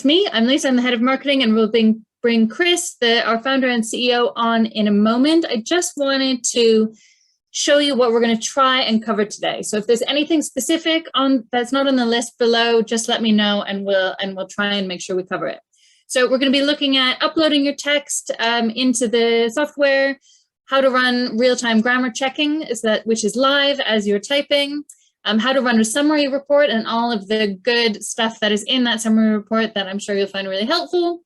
that's me. I'm Lisa. I'm the head of marketing, and we'll bring Chris, our founder and CEO, on in a moment. I just wanted to show you what we're going to try and cover today. So if there's anything specific that's not on the list below, just let me know, and we'll try and make sure we cover it. So we're going to be looking at uploading your text into the software, how to run real-time grammar checking, which is live as you're typing, how to run a summary report and all of the good stuff that is in that summary report that I'm sure you'll find really helpful.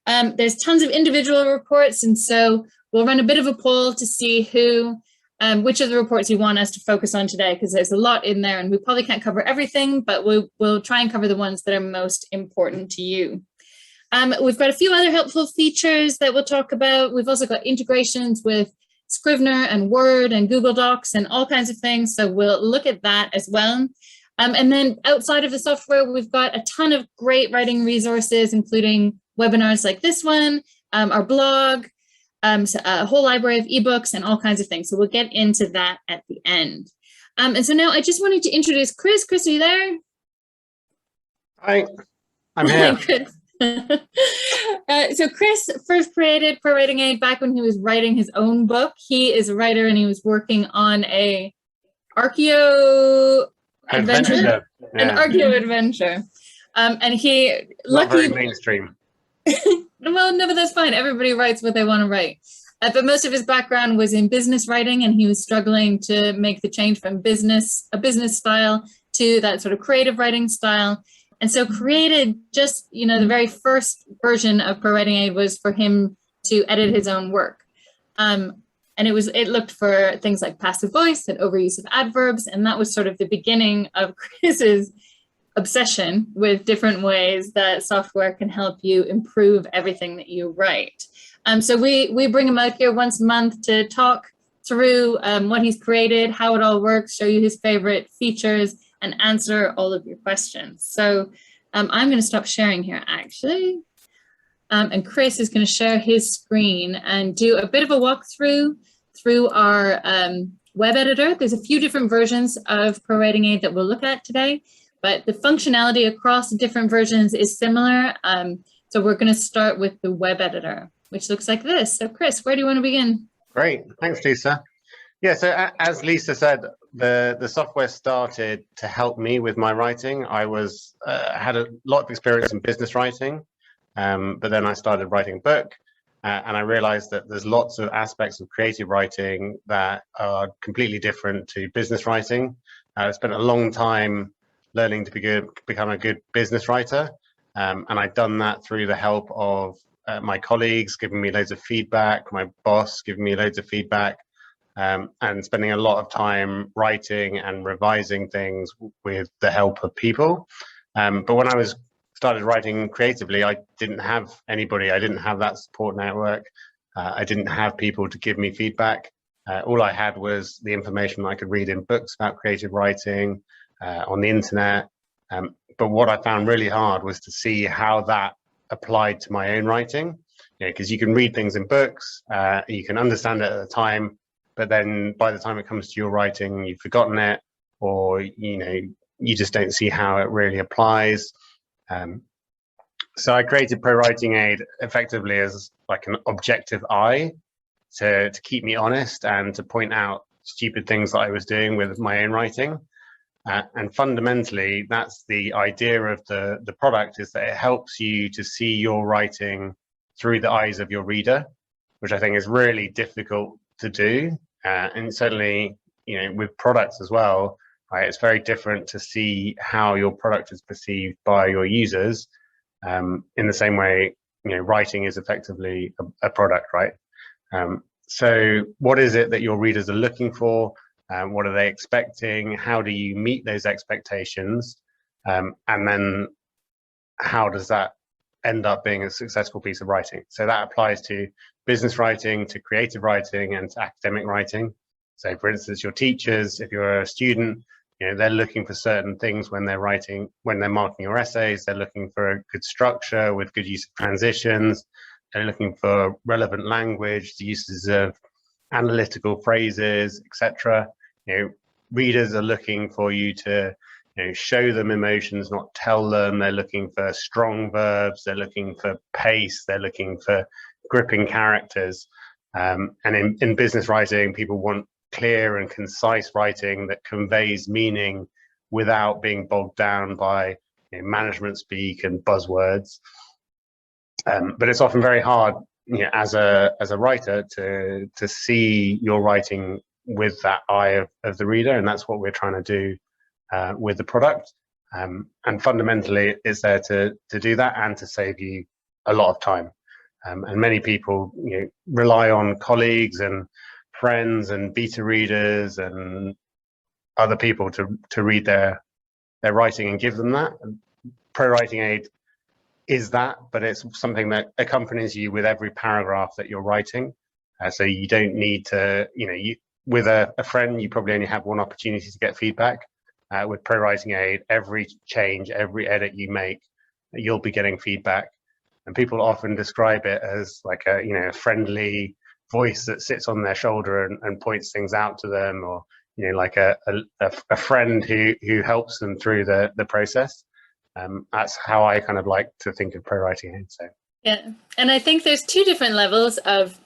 There's tons of individual reports, and so we'll run a bit of a poll to see which of the reports you want us to focus on today, because there's a lot in there and we probably can't cover everything, but we'll try and cover the ones that are most important to you. We've got a few other helpful features that we'll talk about. We've also got integrations with Scrivener and Word and Google Docs and all kinds of things, so we'll look at that as well. And then outside of the software, we've got a ton of great writing resources, including webinars like this one, our blog, so a whole library of ebooks and all kinds of things. So we'll get into that at the end. And so now I just wanted to introduce Chris. Chris, are you there? Hi, I'm here. So Chris first created ProWritingAid back when he was writing his own book. He is a writer and he was working on an archaeo adventure. An archaeo adventure. And he not very mainstream. Well, no, but that's fine. Everybody writes what they want to write. But most of his background was in business writing, and he was struggling to make the change from a business style to that sort of creative writing style. And so created just, the very first version of ProWritingAid was for him to edit his own work. And it looked for things like passive voice and overuse of adverbs. And that was sort of the beginning of Chris's obsession with different ways that software can help you improve everything that you write. So we bring him out here once a month to talk through what he's created, how it all works, show you his favorite features, and answer all of your questions. So I'm going to stop sharing here, actually. And Chris is going to share his screen and do a bit of a walkthrough through our web editor. There's a few different versions of ProWritingAid that we'll look at today, but the functionality across different versions is similar. So we're going to start with the web editor, which looks like this. So Chris, where do you want to begin? Great, thanks, Lisa. Yeah, so as Lisa said, the software started to help me with my writing. I had a lot of experience in business writing, but then I started writing a book, and I realized that there's lots of aspects of creative writing that are completely different to business writing. I spent a long time learning to become a good business writer, and I'd done that through the help of my colleagues giving me loads of feedback, my boss giving me loads of feedback, and spending a lot of time writing and revising things with the help of people. But when I started writing creatively, I didn't have anybody. I didn't have that support network. I didn't have people to give me feedback. All I had was the information I could read in books about creative writing, on the internet. But what I found really hard was to see how that applied to my own writing. Because you can read things in books, you can understand it at the time, but then by the time it comes to your writing, you've forgotten it, or you just don't see how it really applies. So I created ProWritingAid effectively as like an objective eye to keep me honest and to point out stupid things that I was doing with my own writing. And fundamentally, that's the idea of the product, is that it helps you to see your writing through the eyes of your reader, which I think is really difficult to do. And certainly, with products as well, right, it's very different to see how your product is perceived by your users, in the same way, writing is effectively a product, right? So what is it that your readers are looking for? What are they expecting? How do you meet those expectations? And then how does that end up being a successful piece of writing? So that applies to business writing, to creative writing, and to academic writing. So for instance, your teachers, if you're a student, they're looking for certain things when they're writing, when they're marking your essays. They're looking for a good structure with good use of transitions. They're looking for relevant language, the uses of analytical phrases, etc. Readers are looking for you to show them emotions, not tell them. They're looking for strong verbs. They're looking for pace. They're looking for gripping characters. And in business writing, people want clear and concise writing that conveys meaning without being bogged down by management speak and buzzwords. But it's often very hard, as a writer, to see your writing with that eye of the reader, and that's what we're trying to do with the product. And fundamentally, it's there to do that and to save you a lot of time. And many people rely on colleagues and friends and beta readers and other people to read their writing and give them that. ProWritingAid is that, but it's something that accompanies you with every paragraph that you're writing. So you don't need to, with a friend, you probably only have one opportunity to get feedback. With ProWritingAid, every change, every edit you make, you'll be getting feedback. And people often describe it as like a friendly voice that sits on their shoulder and points things out to them, or like a friend who helps them through the process. That's how I kind of like to think of ProWritingAid. So yeah, and I think there's two different levels of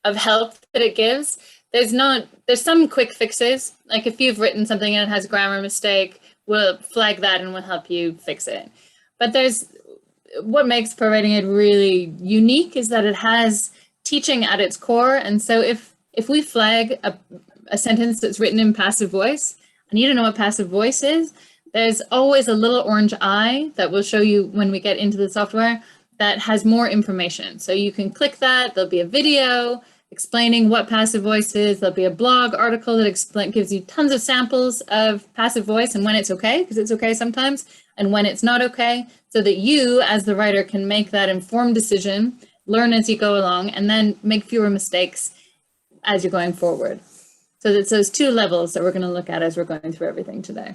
help that it gives. There's some quick fixes, like if you've written something and it has a grammar mistake, we'll flag that and we'll help you fix it. But what makes ProWritingAid really unique is that it has teaching at its core. And so if we flag a sentence that's written in passive voice and you don't know what passive voice is, there's always a little orange eye that will show you when we get into the software that has more information. So you can click that, there'll be a video explaining what passive voice is, there'll be a blog article that gives you tons of samples of passive voice and when it's okay, because it's okay sometimes, and when it's not okay, so that you as the writer can make that informed decision, learn as you go along, and then make fewer mistakes as you're going forward. So it's those two levels that we're going to look at as we're going through everything today.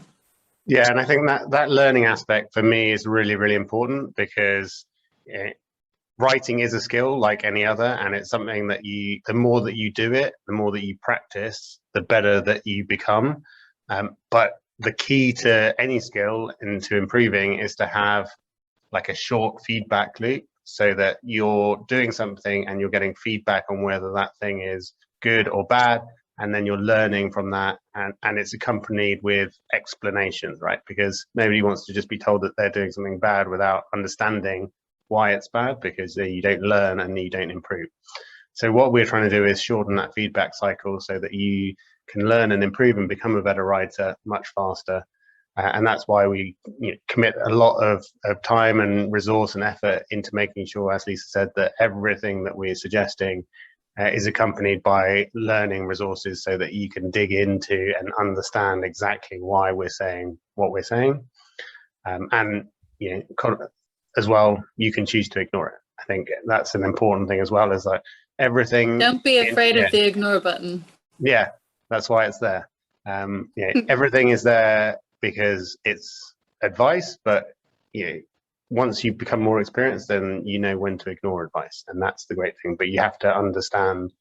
Yeah, and I think that learning aspect for me is really, really important, because writing is a skill like any other, and it's something that the more that you do it, the more that you practice, the better that you become. But the key to any skill and to improving is to have like a short feedback loop, so that you're doing something and you're getting feedback on whether that thing is good or bad, and then you're learning from that, and it's accompanied with explanations, right? Because nobody wants to just be told that they're doing something bad without understanding why it's bad, because you don't learn and you don't improve. So what we're trying to do is shorten that feedback cycle so that you can learn and improve and become a better writer much faster. And that's why we commit a lot of time and resource and effort into making sure, as Lisa said, that everything that we're suggesting is accompanied by learning resources, so that you can dig into and understand exactly why we're saying what we're saying. And as well, you can choose to ignore it. I think that's an important thing as well, is like everything. Don't be afraid of the ignore button. Yeah, that's why it's there. Everything is there because it's advice, but once you become more experienced, then you know when to ignore advice, and that's the great thing. But you have to understand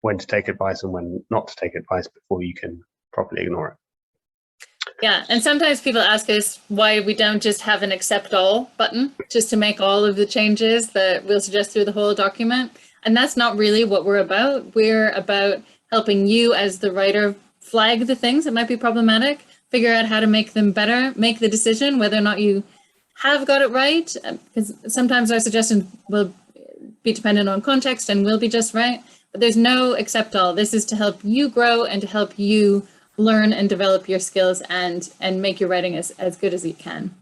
when to take advice and when not to take advice before you can properly ignore it. Yeah, and sometimes people ask us why we don't just have an accept all button just to make all of the changes that we'll suggest through the whole document. And that's not really what we're about. We're about helping you as the writer flag the things that might be problematic, figure out how to make them better, make the decision whether or not you have got it right, because sometimes our suggestions will be dependent on context and will be just right, but there's no accept all. This is to help you grow and to help you learn and develop your skills and make your writing as good as you can.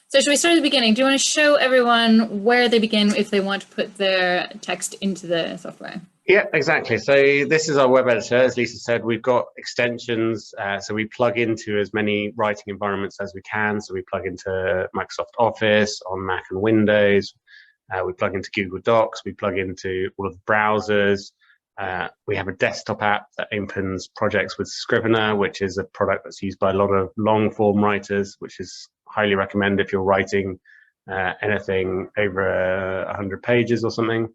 So should we start at the beginning? Do you want to show everyone where they begin if they want to put their text into the software? Yeah, exactly. So this is our web editor. As Lisa said, we've got extensions. So we plug into as many writing environments as we can. So we plug into Microsoft Office on Mac and Windows. We plug into Google Docs. We plug into all of the browsers. We have a desktop app that opens projects with Scrivener, which is a product that's used by a lot of long form writers, which is highly recommended if you're writing anything over 100 pages or something.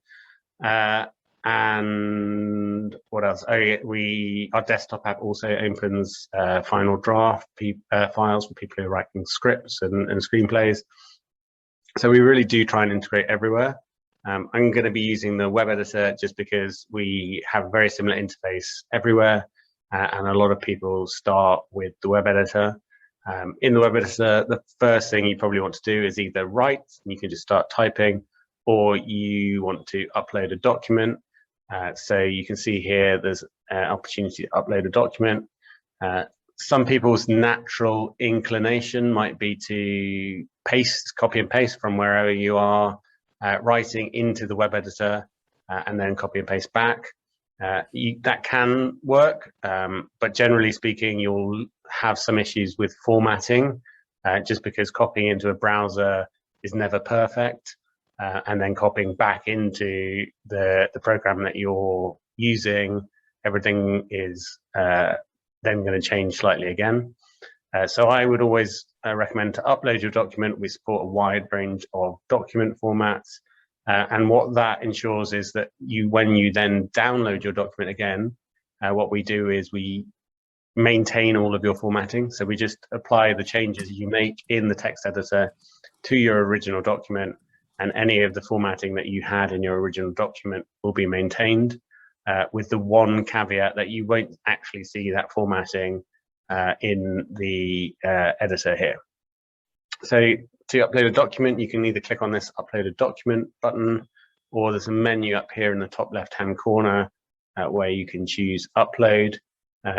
And what else? Oh, yeah, our desktop app also opens final draft files for people who are writing scripts and screenplays. So we really do try and integrate everywhere. I'm going to be using the web editor just because we have a very similar interface everywhere, and a lot of people start with the web editor. In the web editor, the first thing you probably want to do is either write, and you can just start typing, or you want to upload a document. So you can see here there's an opportunity to upload a document. Some people's natural inclination might be to copy and paste from wherever you are writing into the web editor and then copy and paste back. That can work, but generally speaking, you'll have some issues with formatting just because copying into a browser is never perfect. And then copying back into the program that you're using, everything is then going to change slightly again. So I would always recommend to upload your document. We support a wide range of document formats. And what that ensures is that when you then download your document again, what we do is we maintain all of your formatting. So we just apply the changes you make in the text editor to your original document, and any of the formatting that you had in your original document will be maintained, with the one caveat that you won't actually see that formatting in the editor here. So to upload a document, you can either click on this upload a document button, or there's a menu up here in the top left-hand corner where you can choose upload.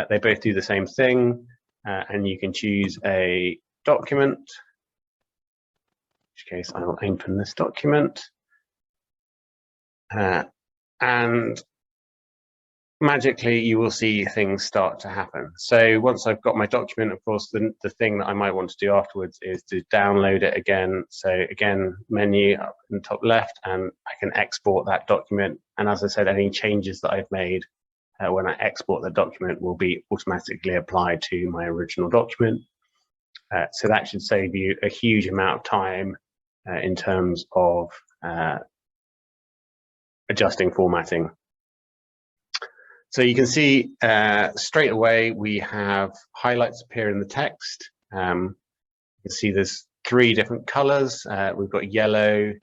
They both do the same thing, and you can choose a document, in which case I will open this document, and magically you will see things start to happen. So once I've got my document, of course, the thing that I might want to do afterwards is to download it again. So again, menu up in the top left, and I can export that document. And as I said, any changes that I've made when I export the document will be automatically applied to my original document. So that should save you a huge amount of time in terms of adjusting formatting. So you can see straight away we have highlights appear in the text. You can see there's 3 different colors. We've got yellow,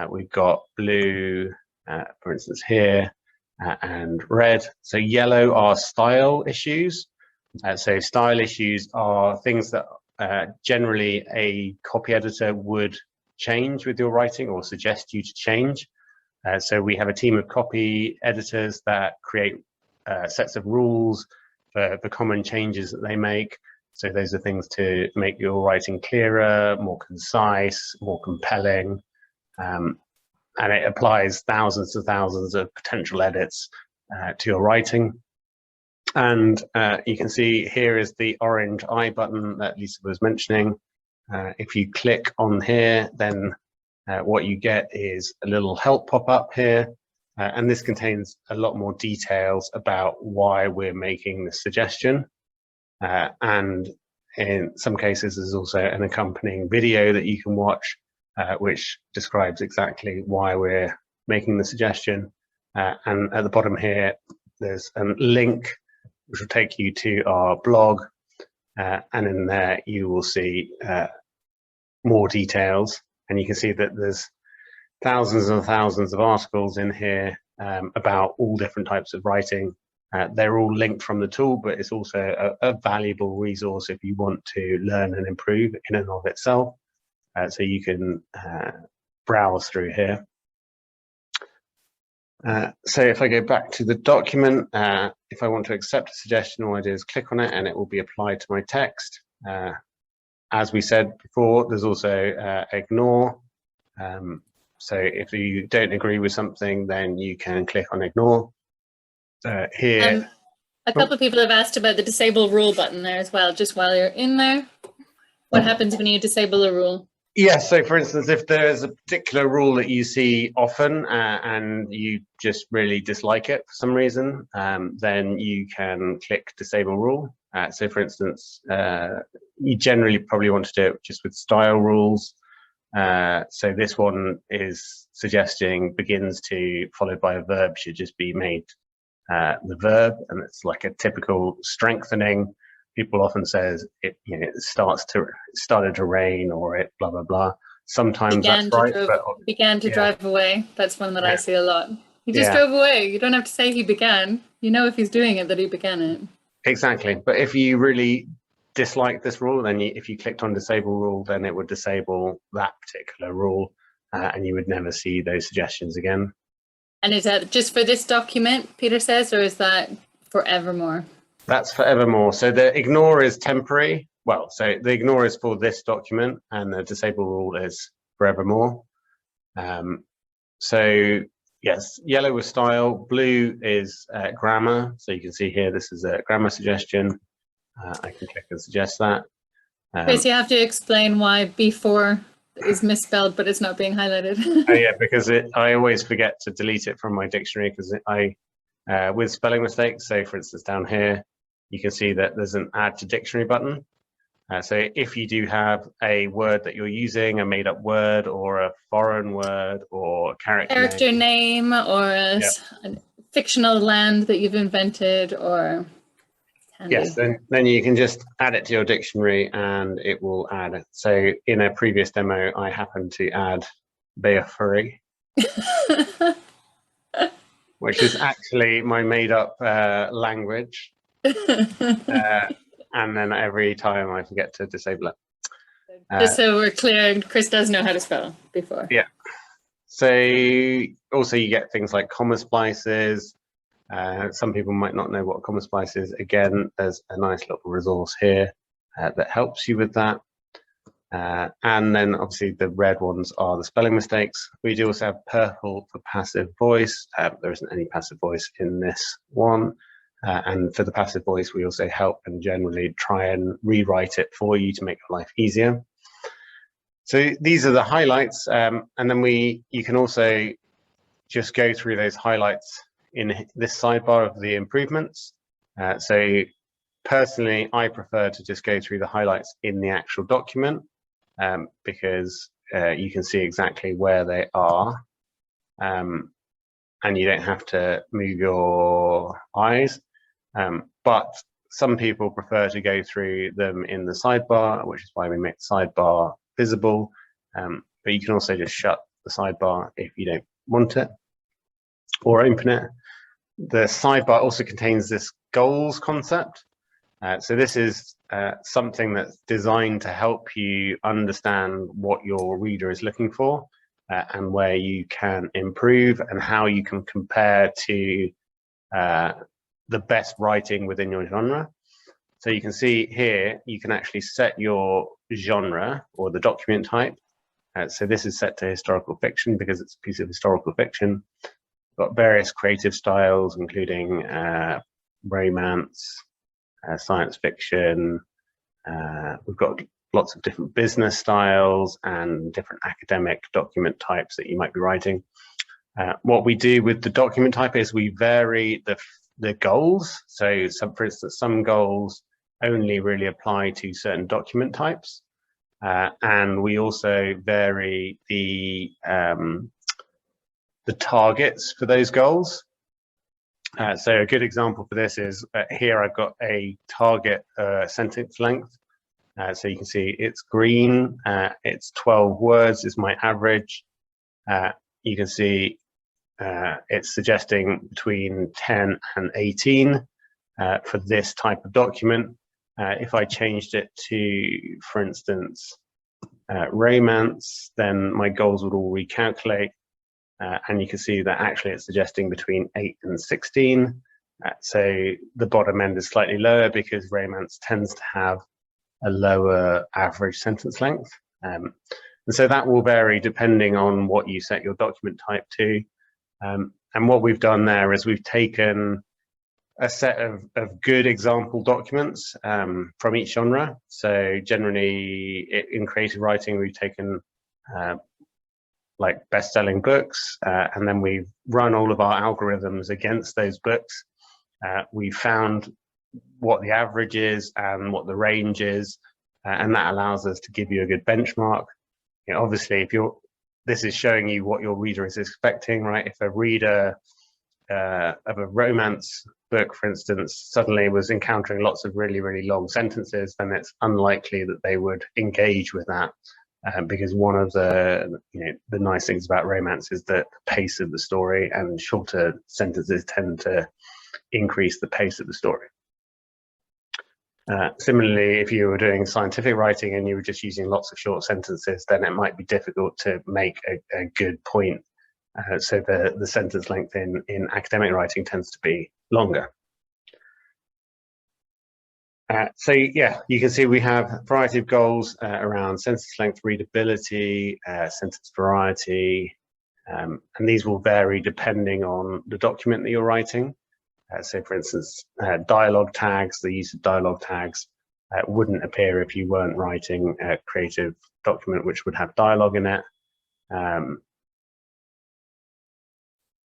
we've got blue, for instance here, and red. So yellow are style issues. So style issues are things that generally a copy editor would change with your writing or suggest you to change. So we have a team of copy editors that create sets of rules for the common changes that they make. So those are things to make your writing clearer, more concise, more compelling. And it applies thousands and thousands of potential edits to your writing. And you can see here is the orange I button that Lisa was mentioning. If you click on here, then what you get is a little help pop up here. And this contains a lot more details about why we're making this suggestion. And in some cases, there's also an accompanying video that you can watch, which describes exactly why we're making the suggestion. And at the bottom here, there's a link which will take you to our blog. And in there, you will see more details. And you can see that there's thousands and thousands of articles in here about all different types of writing. They're all linked from the tool, but it's also a valuable resource if you want to learn and improve in and of itself. So you can browse through here. So if I go back to the document, if I want to accept a suggestion, all I do is click on it and it will be applied to my text. As we said before, there's also ignore. So if you don't agree with something, then you can click on ignore. Here. A couple of people have asked about the disable rule button there as well, just while you're in there. What happens when you disable a rule? Yes, so for instance, if there's a particular rule that you see often and you just really dislike it for some reason, then you can click disable rule. So for instance, you generally probably want to do it just with style rules. So this one is suggesting begins to followed by a verb should just be made the verb, and it's like a typical strengthening. People often says it, it started to rain, or it blah blah blah. Sometimes that's right, but began to drive away. That's one that I see a lot. He just Yeah. drove away. You don't have to say he began. You know if he's doing it that he began it. Exactly. But if you really dislike this rule, then if you clicked on disable rule, then it would disable that particular rule, and you would never see those suggestions again. And is that just for this document, Peter says, or is that forevermore? That's forevermore. So the ignore is temporary. Well, so the ignore is for this document, and the disable rule is forevermore. So yes, yellow is style, blue is grammar. So you can see here, this is a grammar suggestion. I can click and suggest that. Chris, you have to explain why B4 is misspelled, but it's not being highlighted. Oh yeah, because I always forget to delete it from my dictionary, because with spelling mistakes. So for instance, down here, you can see that there's an add to dictionary button. So if you do have a word that you're using, a made up word or a foreign word or character name or a fictional land that you've invented, or yes, then you can just add it to your dictionary and it will add it. So in a previous demo, I happened to add Beafuri, which is actually my made up language. And then every time I forget to disable it. Just so we're clear, Chris does know how to spell before. Yeah. So also you get things like comma splices. Some people might not know what a comma splice is. Again, there's a nice little resource here that helps you with that. And then obviously the red ones are the spelling mistakes. We do also have purple for passive voice. There isn't any passive voice in this one. And for the passive voice, we also help and generally try and rewrite it for you to make your life easier. So these are the highlights. And then you can also just go through those highlights in this sidebar of the improvements. So personally, I prefer to just go through the highlights in the actual document because you can see exactly where they are. And you don't have to move your eyes. But some people prefer to go through them in the sidebar, which is why we make the sidebar visible. But you can also just shut the sidebar if you don't want it, or open it. The sidebar also contains this goals concept. So this is something that's designed to help you understand what your reader is looking for and where you can improve and how you can compare to the best writing within your genre. So you can see here, you can actually set your genre or the document type. So this is set to historical fiction because it's a piece of historical fiction. Got various creative styles, including romance, science fiction. We've got lots of different business styles and different academic document types that you might be writing. What we do with the document type is we vary the goals. So for instance, some goals only really apply to certain document types. And we also vary the targets for those goals. So a good example for this is here I've got a target sentence length. So you can see it's green, it's 12 words is my average. You can see it's suggesting between 10 and 18 for this type of document. If I changed it to, for instance, romance, then my goals would all recalculate. And you can see that actually it's suggesting between 8 and 16. So the bottom end is slightly lower because romance tends to have a lower average sentence length. And so that will vary depending on what you set your document type to. And what we've done there is we've taken a set of good example documents from each genre. So generally in creative writing, we've taken like best-selling books, and then we've run all of our algorithms against those books. We found what the average is and what the range is, and that allows us to give you a good benchmark. obviously, this is showing you what your reader is expecting, right? If a reader of a romance book, for instance, suddenly was encountering lots of really, really long sentences, then it's unlikely that they would engage with that. Because one of the nice things about romance is that the pace of the story, and shorter sentences tend to increase the pace of the story. Similarly, if you were doing scientific writing and you were just using lots of short sentences, then it might be difficult to make a good point. So the sentence length in academic writing tends to be longer. So yeah, you can see we have a variety of goals around sentence length, readability, sentence variety, and these will vary depending on the document that you're writing. So for instance, dialogue tags, the use of dialogue tags wouldn't appear if you weren't writing a creative document which would have dialogue in it.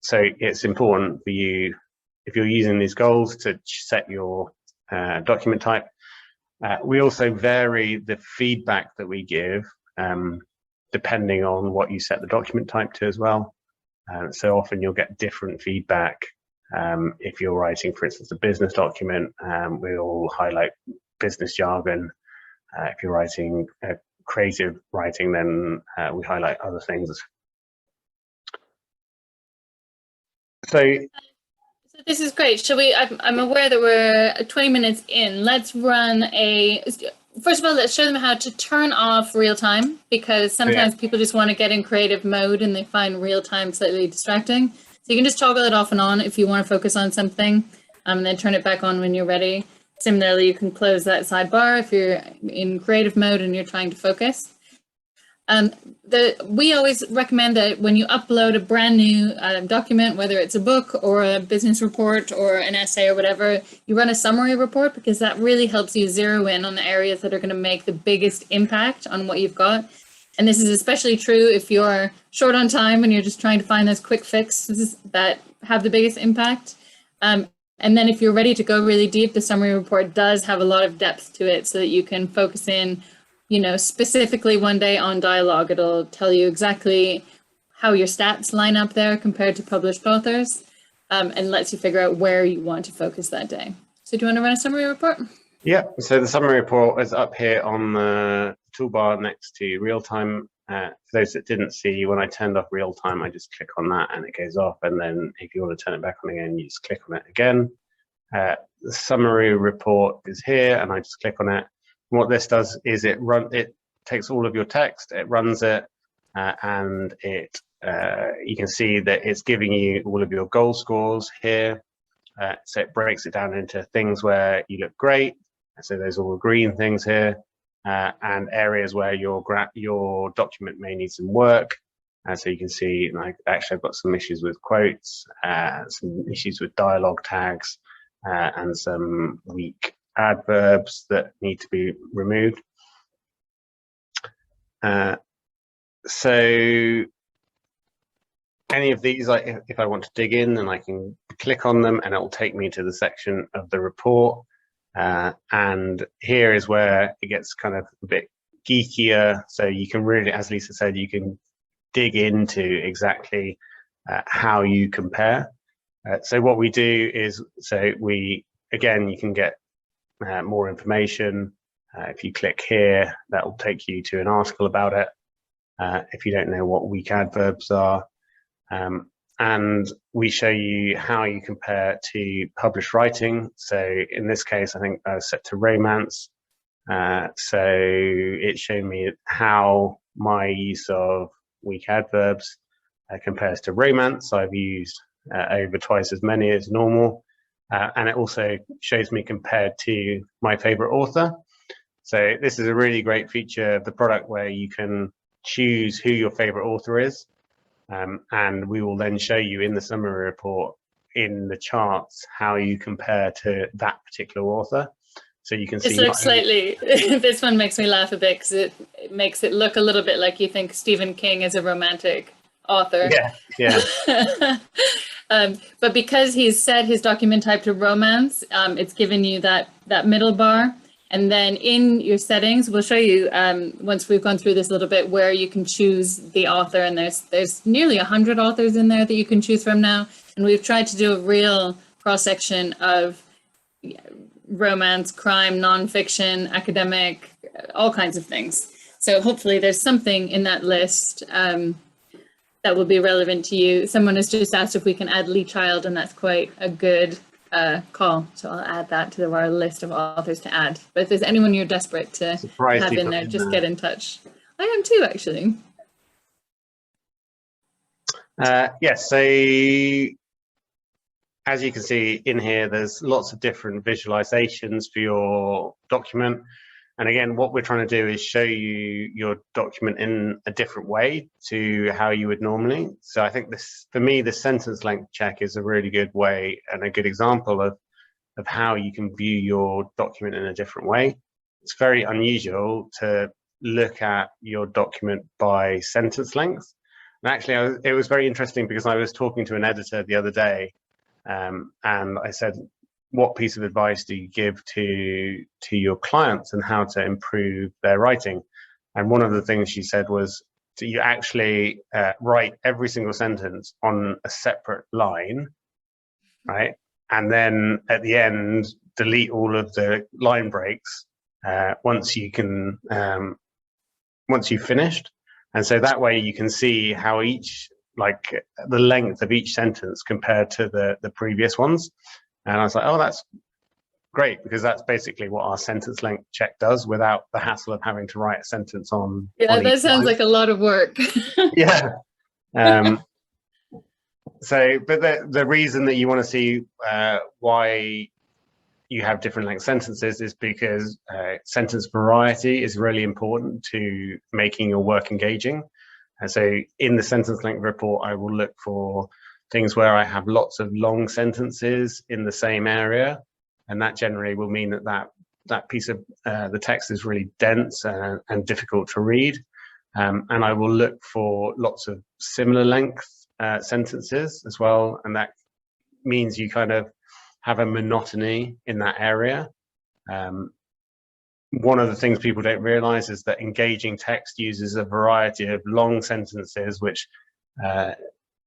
So it's important for you, if you're using these goals, to set your document type. We also vary the feedback that we give depending on what you set the document type to as well. So often you'll get different feedback. If you're writing, for instance, a business document, we'll highlight business jargon. If you're writing creative writing, then we highlight other things. So this is great. Shall we? I'm aware that we're 20 minutes in. Let's run first of all, let's show them how to turn off real time, because sometimes people just want to get in creative mode and they find real time slightly distracting. So you can just toggle it off and on if you want to focus on something, and then turn it back on when you're ready. Similarly, you can close that sidebar if you're in creative mode and you're trying to focus. We always recommend that when you upload a brand new document, whether it's a book or a business report or an essay or whatever, you run a summary report, because that really helps you zero in on the areas that are going to make the biggest impact on what you've got. And this is especially true if you're short on time and you're just trying to find those quick fixes that have the biggest impact. And then if you're ready to go really deep, the summary report does have a lot of depth to it so that you can focus in, specifically one day on dialogue. It'll tell you exactly how your stats line up there compared to published authors, and lets you figure out where you want to focus that day. So do you want to run a summary report? Yeah, so the summary report is up here on the toolbar next to real time. For those that didn't see, when I turned off real time, I just click on that and it goes off. And then if you want to turn it back on again, you just click on it again. The summary report is here and I just click on it. And what this does is it takes all of your text, it runs it, and you can see that it's giving you all of your goal scores here. So it breaks it down into things where you look great. So there's all the green things here, and areas where your document may need some work. So you can see, actually I've got some issues with quotes, some issues with dialogue tags, and some weak adverbs that need to be removed. So any of these, if I want to dig in, then I can click on them and it will take me to the section of the report. And here is where it gets kind of a bit geekier. So you can really, as Lisa said, you can dig into exactly how you compare. So what we do is, again, you can get more information. If you click here, that will take you to an article about it. If you don't know what weak adverbs are. And we show you how you compare to published writing. So in this case, I think I was set to romance. So it showed me how my use of weak adverbs compares to romance. I've used over twice as many as normal. And it also shows me compared to my favorite author. So this is a really great feature of the product where you can choose who your favorite author is. And we will then show you in the summary report in the charts how you compare to that particular author. So you can see. This looks slightly, this one makes me laugh a bit because it makes it look a little bit like you think Stephen King is a romantic author. Yeah. But because he's set his document type to romance, it's given you that middle bar. And then in your settings, we'll show you once we've gone through this a little bit where you can choose the author, and there's nearly 100 authors in there that you can choose from now. And we've tried to do a real cross-section of romance, crime, nonfiction, academic, all kinds of things. So hopefully there's something in that list that will be relevant to you. Someone has just asked if we can add Lee Child, and that's quite a good call. So I'll add that to our list of authors to add. But if there's anyone you're desperate to have in there, just get in touch. I am too, actually. Yes, so as you can see in here, there's lots of different visualizations for your document. And again, what we're trying to do is show you your document in a different way to how you would normally. So I think this, for me, the sentence length check is a really good way and a good example of how you can view your document in a different way. It's very unusual to look at your document by sentence length. And actually, it was very interesting because I was talking to an editor the other day, and I said, what piece of advice do you give to your clients and how to improve their writing? And one of the things she said was, do you actually write every single sentence on a separate line, right? And then at the end, delete all of the line breaks once you've finished. And so that way you can see how the length of each sentence compared to the previous ones. And I was like, oh, that's great, because that's basically what our sentence length check does without the hassle of having to write a sentence on. Yeah, that sounds like a lot of work. Yeah. So, but the reason that you want to see why you have different length sentences is because sentence variety is really important to making your work engaging. And so in the sentence length report, I will look for things where I have lots of long sentences in the same area, and that generally will mean that piece of the text is really dense and difficult to read. And I will look for lots of similar length sentences as well, and that means you kind of have a monotony in that area. One of the things people don't realize is that engaging text uses a variety of long sentences which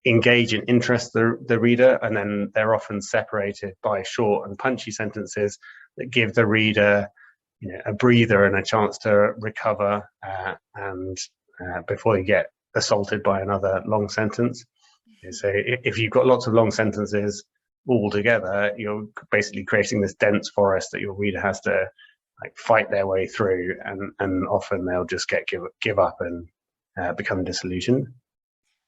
engage and interest the reader, and then they're often separated by short and punchy sentences that give the reader, a breather and a chance to recover and before you get assaulted by another long sentence. So if you've got lots of long sentences all together, you're basically creating this dense forest that your reader has to fight their way through, and often they'll just give up and become disillusioned.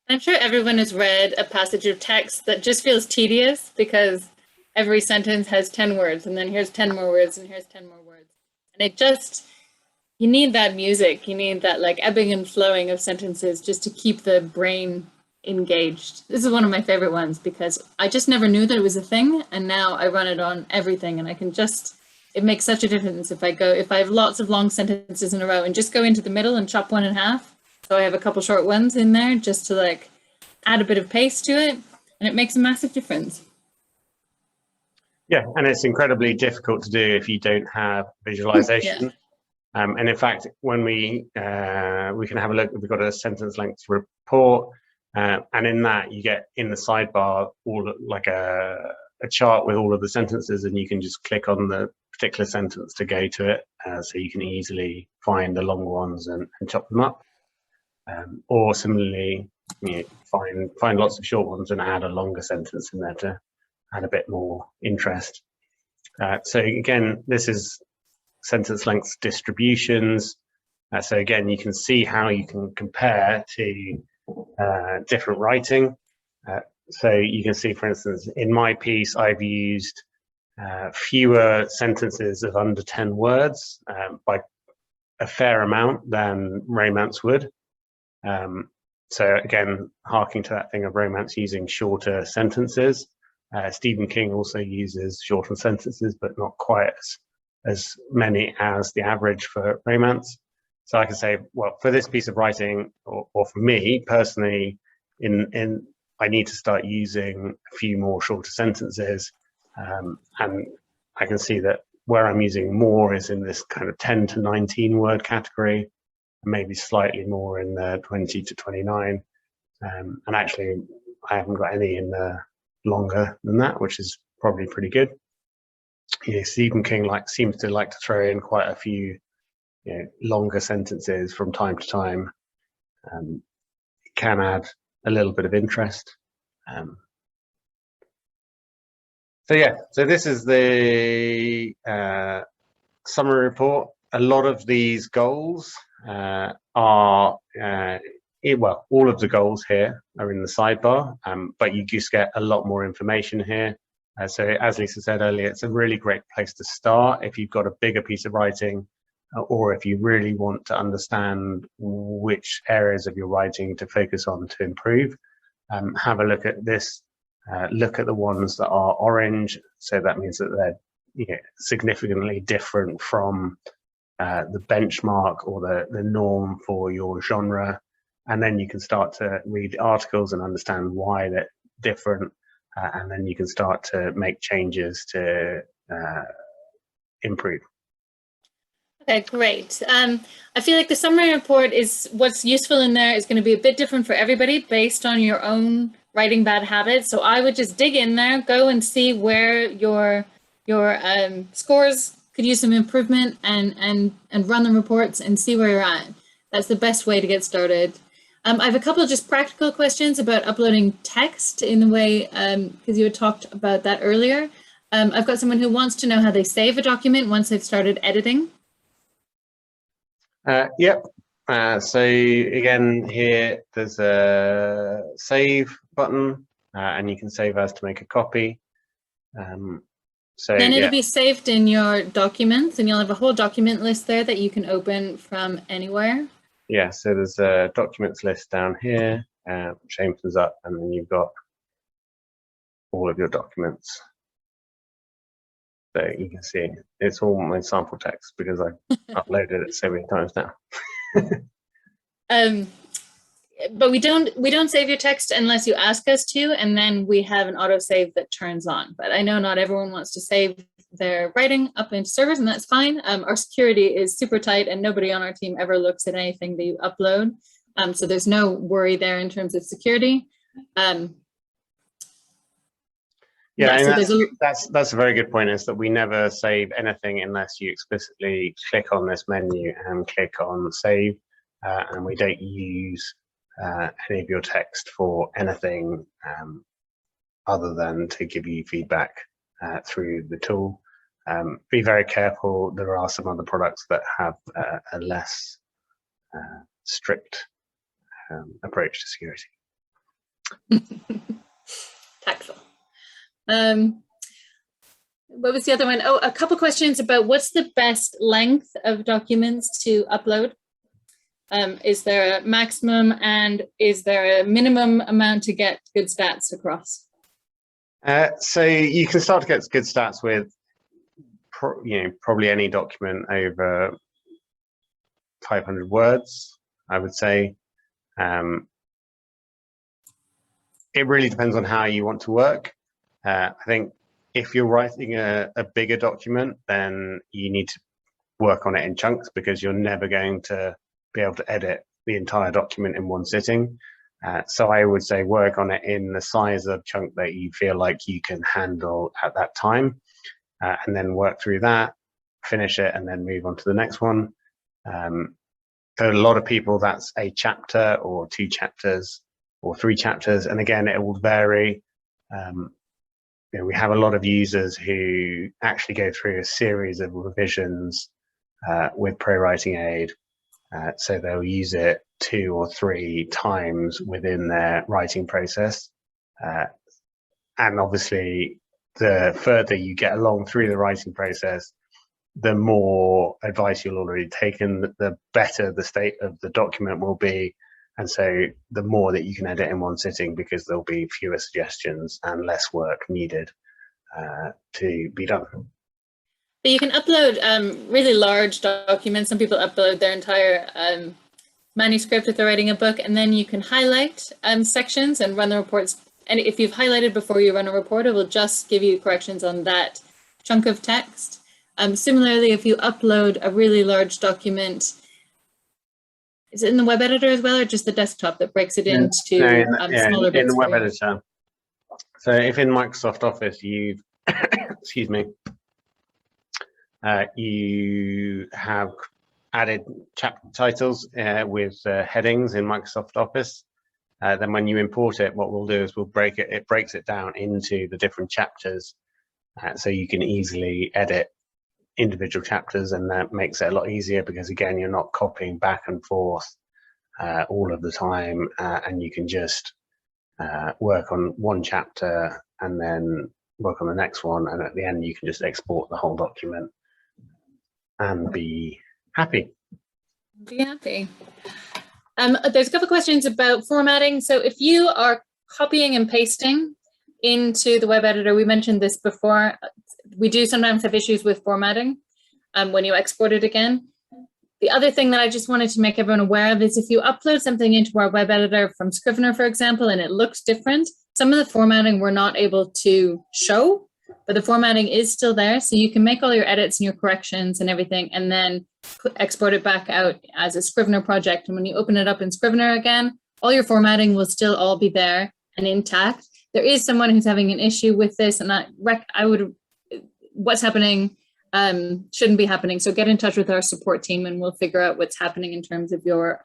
I'm sure everyone has read a passage of text that just feels tedious because every sentence has 10 words, and then here's 10 more words, and here's 10 more words. And you need that music, you need that ebbing and flowing of sentences just to keep the brain engaged. This is one of my favorite ones because I just never knew that it was a thing, and now I run it on everything, and it makes such a difference if I have lots of long sentences in a row and just go into the middle and chop one in half. So I have a couple short ones in there just to add a bit of pace to it, and it makes a massive difference. Yeah, and it's incredibly difficult to do if you don't have visualization. Yeah. And in fact, when we can have a look, we've got a sentence length report, and in that you get in the sidebar all a chart with all of the sentences, and you can just click on the particular sentence to go to it, so you can easily find the long ones and chop them up. Or similarly, find lots of short ones and add a longer sentence in there to add a bit more interest. So again, this is sentence length distributions. So again, you can see how you can compare to different writing. So you can see, for instance, in my piece, I've used fewer sentences of under 10 words by a fair amount than romance would. So again, harking to that thing of romance using shorter sentences. Stephen King also uses shorter sentences, but not quite as many as the average for romance. So I can say, well, for this piece of writing, or for me personally, I need to start using a few more shorter sentences, and I can see that where I'm using more is in this kind of 10 to 19 word category, maybe slightly more in the 20 to 29. And actually, I haven't got any in the longer than that, which is probably pretty good. Stephen King seems to like to throw in quite a few longer sentences from time to time. It can add a little bit of interest. So this is the summary report. A lot of these goals are, all of the goals here are in the sidebar, but you just get a lot more information here. So as Lisa said earlier, it's a really great place to start if you've got a bigger piece of writing, or if you really want to understand which areas of your writing to focus on to improve. Have a look at this. Look at the ones that are orange. So that means that they're significantly different from the benchmark or the norm for your genre. And then you can start to read articles and understand why they're different. And then you can start to make changes to improve. Okay, great. I feel like the summary report is what's useful in there is going to be a bit different for everybody based on your own writing bad habits. So I would just dig in there, go and see where your scores could use some improvement, and run the reports and see where you're at. That's the best way to get started. I have a couple of just practical questions about uploading text in the way, because you had talked about that earlier. I've got someone who wants to know how they save a document once they've started editing. Yep. So again, here there's a save button, and you can save as to make a copy. So then it'll be saved in your documents, and you'll have a whole document list there that you can open from anywhere. Yeah, so there's a documents list down here, which opens up, and then you've got all of your documents. So you can see it's all my sample text because I uploaded it so many times now. But we don't save your text unless you ask us to, and then we have an autosave that turns on. But I know not everyone wants to save their writing up into servers, and that's fine. Our security is super tight, and nobody on our team ever looks at anything that you upload. So there's no worry there in terms of security. That's a very good point, is that we never save anything unless you explicitly click on this menu and click on save, and we don't use any of your text for anything other than to give you feedback through the tool. Be very careful. There are some other products that have a less strict approach to security. Tactful. What was the other one? Oh, a couple questions about what's the best length of documents to upload? Is there a maximum, and is there a minimum amount to get good stats across? So you can start to get good stats with probably any document over 500 words, I would say. It really depends on how you want to work. I think if you're writing a bigger document, then you need to work on it in chunks, because you're never going to be able to edit the entire document in one sitting. So I would say work on it in the size of chunk that you feel like you can handle at that time, and then work through that, finish it, and then move on to the next one. For a lot of people, that's a chapter or 2 chapters or 3 chapters. And again, it will vary. We have a lot of users who actually go through a series of revisions with ProWritingAid. So they'll use it 2 or 3 times within their writing process. And obviously, the further you get along through the writing process, the more advice you'll already taken, the better the state of the document will be. And so the more that you can edit in one sitting, because there'll be fewer suggestions and less work needed to be done. But you can upload really large documents. Some people upload their entire manuscript if they're writing a book, and then you can highlight sections and run the reports. And if you've highlighted before you run a report, it will just give you corrections on that chunk of text. Similarly, if you upload a really large document, is it in the web editor as well, or just the desktop that breaks it into smaller bits? In the web editor. So if in Microsoft Office you've, excuse me, you have added chapter titles with headings in Microsoft Office, then when you import it, what we'll do is we'll break it. It breaks it down into the different chapters, so you can easily edit individual chapters, and that makes it a lot easier because again, you're not copying back and forth all of the time, and you can just work on one chapter and then work on the next one, and at the end you can just export the whole document and be happy. There's a couple of questions about formatting. So if you are copying and pasting into the web editor, we mentioned this before, we do sometimes have issues with formatting when you export it again. The other thing that I just wanted to make everyone aware of is if you upload something into our web editor from Scrivener, for example, and it looks different, some of the formatting we're not able to show, but the formatting is still there. So you can make all your edits and your corrections and everything, and then export it back out as a Scrivener project. And when you open it up in Scrivener again, all your formatting will still all be there and intact. There is someone who's having an issue with this, and what's happening shouldn't be happening. So get in touch with our support team and we'll figure out what's happening in terms of your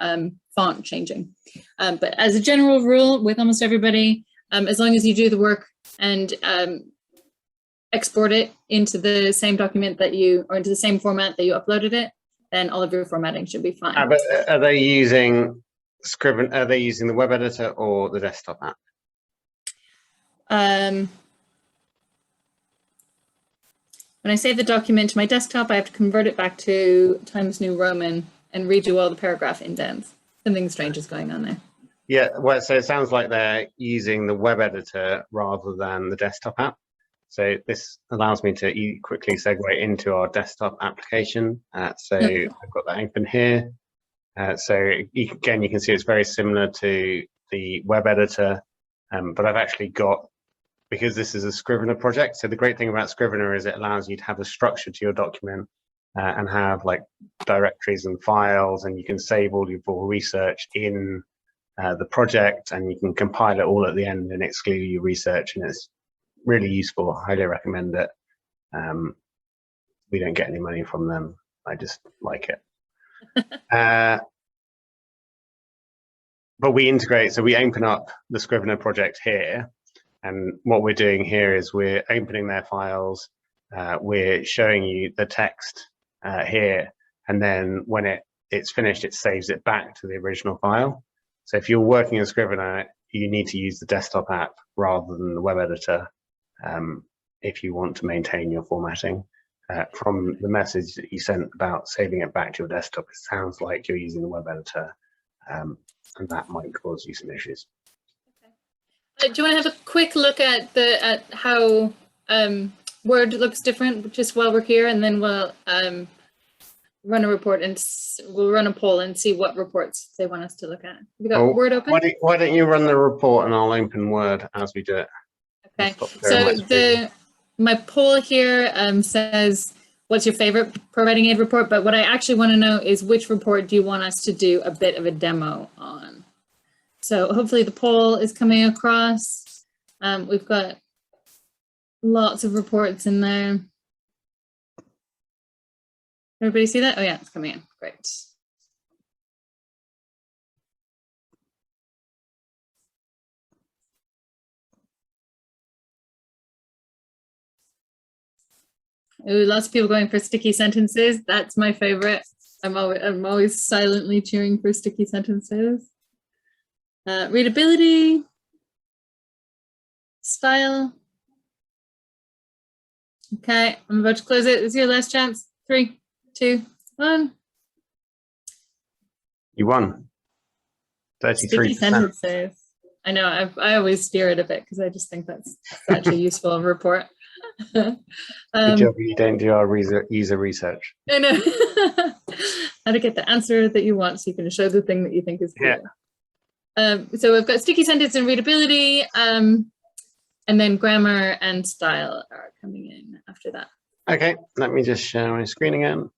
font changing. But as a general rule with almost everybody, as long as you do the work and export it into the same document that you, or into the same format that you uploaded it, then all of your formatting should be fine. But are they using Scrivener? Are they using the web editor or the desktop app? When I save the document to my desktop, I have to convert it back to Times New Roman and redo all the paragraph indents. Something strange is going on there. Yeah, well, so it sounds like they're using the web editor rather than the desktop app. So this allows me to quickly segue into our desktop application. So I've got that open here. So again, you can see it's very similar to the web editor, but I've actually got, because this is a Scrivener project. So the great thing about Scrivener is it allows you to have a structure to your document and have like directories and files, and you can save all your research in the project, and you can compile it all at the end and exclude your research, and it's really useful. I highly recommend it. We don't get any money from them. I just like it. But we integrate, so we open up the Scrivener project here. And what we're doing here is we're opening their files, we're showing you the text here, and then when it's finished, it saves it back to the original file. So if you're working in Scrivener, you need to use the desktop app rather than the web editor if you want to maintain your formatting. From the message that you sent about saving it back to your desktop, it sounds like you're using the web editor, and that might cause you some issues. Do you want to have a quick look at how Word looks different just while we're here, and then we'll run a report and we'll run a poll and see what reports they want us to look at. We got Word open. Why don't you run the report and I'll open Word as we do it. Okay. So my poll here says, "What's your favorite ProWritingAid report?" But what I actually want to know is which report do you want us to do a bit of a demo on? So hopefully the poll is coming across. We've got lots of reports in there. Everybody see that? Oh yeah, it's coming in. Great. Ooh, lots of people going for sticky sentences. That's my favorite. I'm always silently cheering for sticky sentences. Readability, style. Okay, I'm about to close it. This is your last chance. 3, 2, 1. You won. 33%. Sticky sentences. I know. I always steer it a bit because I just think that's such a useful report. Good job you don't do our user research. I know. How to get the answer that you want so you can show the thing that you think is cool. Yeah. So we've got sticky sentence and readability, and then grammar and style are coming in after that. Okay, let me just share my screen again.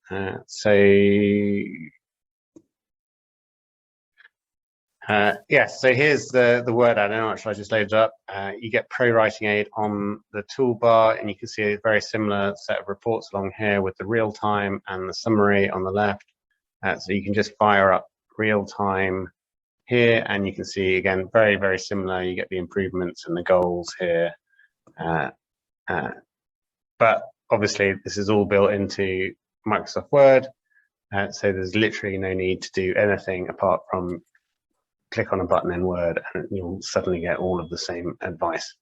Yes, so here's the word add-in, which I just loaded up. You get ProWritingAid on the toolbar, and you can see a very similar set of reports along here with the real time and the summary on the left. So you can just fire up real time here, and you can see again very, very similar. You get the improvements and the goals here. But obviously, this is all built into Microsoft Word, so there's literally no need to do anything apart from click on a button in Word, and you'll suddenly get all of the same advice.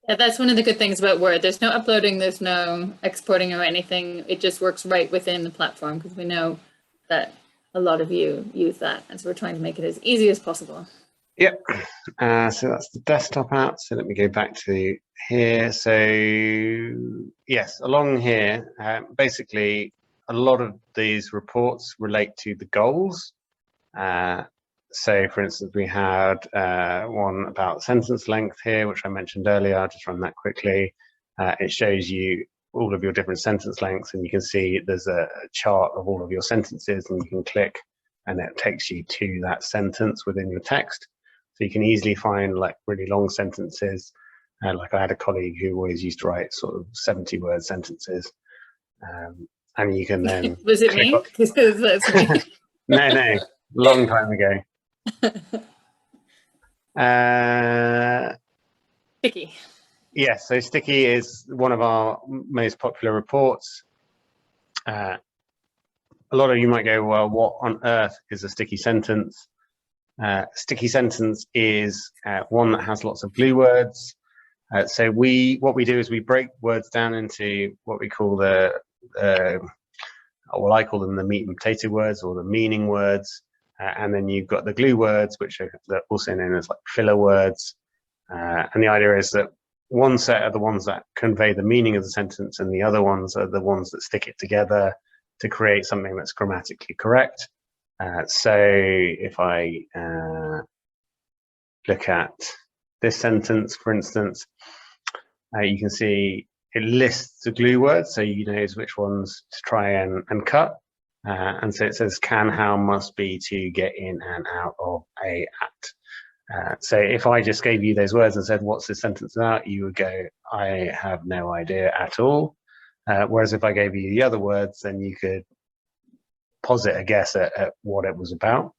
Yeah, that's one of the good things about Word. There's no uploading, there's no exporting or anything. It just works right within the platform, because we know that a lot of you use that, and so we're trying to make it as easy as possible. Yep. So that's the desktop app. So let me go back to here. So yes, along here, basically a lot of these reports relate to the goals. So for instance, we had one about sentence length here, which I mentioned earlier. I'll just run that quickly. It shows you all of your different sentence lengths, and you can see there's a chart of all of your sentences, and you can click and it takes you to that sentence within your text. So you can easily find like really long sentences. Like I had a colleague who always used to write sort of 70-word sentences. And you can then... Was it me? Because that's me. No, long time ago. Sticky. Yes, so Sticky is one of our most popular reports. A lot of you might go, well, what on earth is a sticky sentence? Sticky sentence is one that has lots of glue words. So what we do is we break words down into what we call I call them the meat and potato words, or the meaning words. And then you've got the glue words, which are also known as like filler words. And the idea is that one set are the ones that convey the meaning of the sentence, and the other ones are the ones that stick it together to create something that's grammatically correct. So if I look at this sentence, for instance, you can see it lists the glue words, so you know which ones to try and cut. And so it says can, how, must be, to, get in and out of, a, at. So if I just gave you those words and said, what's this sentence about? You would go, I have no idea at all. Whereas if I gave you the other words, then you could posit a guess at what it was about.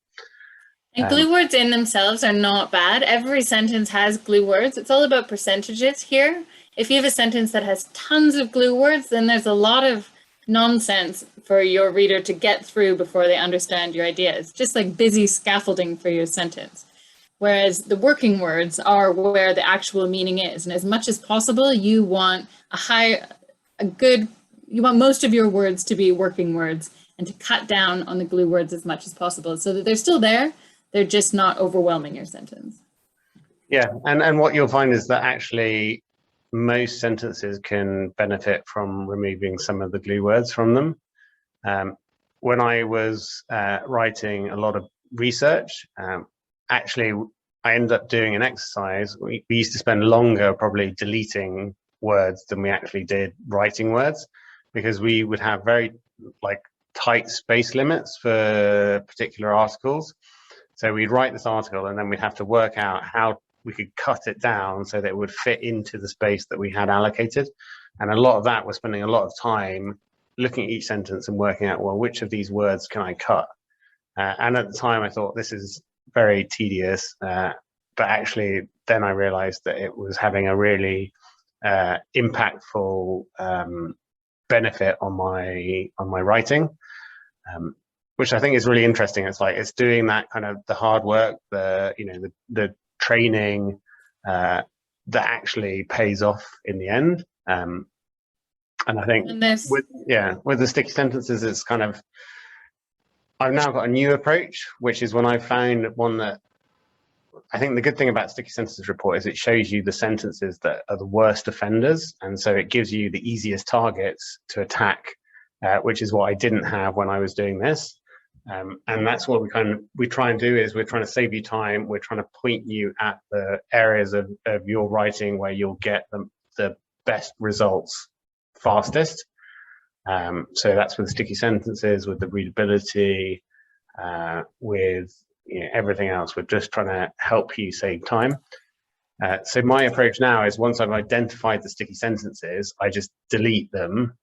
And glue words in themselves are not bad. Every sentence has glue words. It's all about percentages here. If you have a sentence that has tons of glue words, then there's a lot of nonsense for your reader to get through before they understand your idea. It's just like busy scaffolding for your sentence. Whereas the working words are where the actual meaning is. And as much as possible, you want you want most of your words to be working words, and to cut down on the glue words as much as possible so that they're still there. They're just not overwhelming your sentence. Yeah, and what you'll find is that actually most sentences can benefit from removing some of the glue words from them. When I was writing a lot of research, actually I ended up doing an exercise. We used to spend longer probably deleting words than we actually did writing words, because we would have very tight space limits for particular articles. So we'd write this article and then we'd have to work out how we could cut it down so that it would fit into the space that we had allocated. And a lot of that was spending a lot of time looking at each sentence and working out, well, which of these words can I cut? And at the time I thought this is very tedious, but actually then I realized that it was having a really impactful benefit on my writing. Which I think is really interesting. It's doing that kind of the hard work, the training that actually pays off in the end. And I think with the sticky sentences, it's kind of, I've now got a new approach, which is when I found one that I think the good thing about sticky sentences report is it shows you the sentences that are the worst offenders, and so it gives you the easiest targets to attack, which is what I didn't have when I was doing this. And that's what we try and do, is we're trying to save you time. We're trying to point you at the areas of your writing where you'll get the best results fastest. So that's with sticky sentences, with the readability, with everything else. We're just trying to help you save time. So my approach now is, once I've identified the sticky sentences, I just delete them,